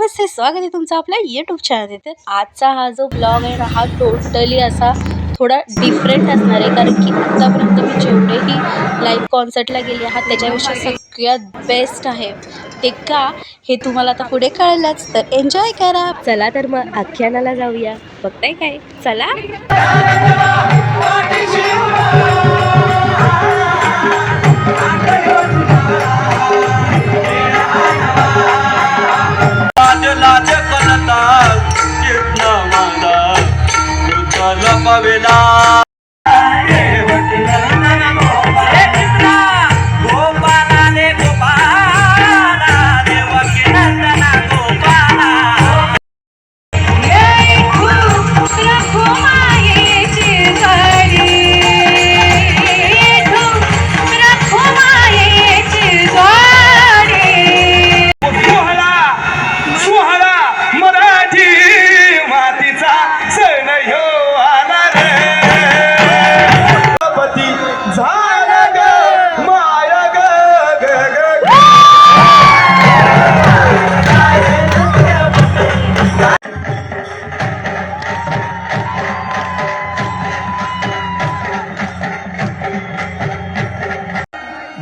नमस्ते, स्वागत आहे तुमचं आपल्या यूट्यूब चॅनल. तर आजचा हा जो ब्लॉग आहे ना, हा टोटली असा थोडा डिफरंट असणार आहे, कारण की आत्तापर्यंत मी जेवढेही लाईव्ह कॉन्सर्टला गेले आहात त्याच्यापेक्षा सगळ्यात बेस्ट आहे. ते का हे तुम्हाला आता पुढे कळलंच, तर एन्जॉय करा. चला तर मग आख्यानाला जाऊया. बघताय काय, चला.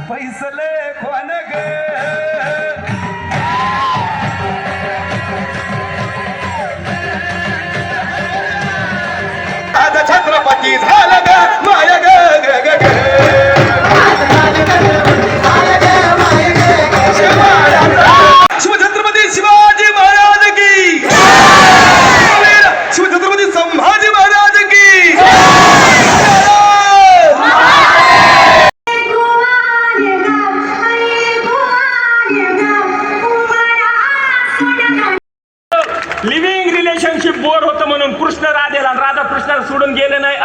फैसले खोन ग आज छत्रपती झालं ग माय ग ग ग शिवछत्रपती शिवाजी महाराज की, शिवछत्रपती संभाजी महाराज की. लिव्हिंग रिलेशनशिप बोर होतं म्हणून कृष्ण राधेला, राधा कृष्णाला सोडून गेले नाही.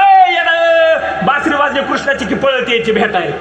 बासरी वाजले कृष्णाची की पळत यायची भेटायला.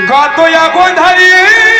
गातो या गोंधळी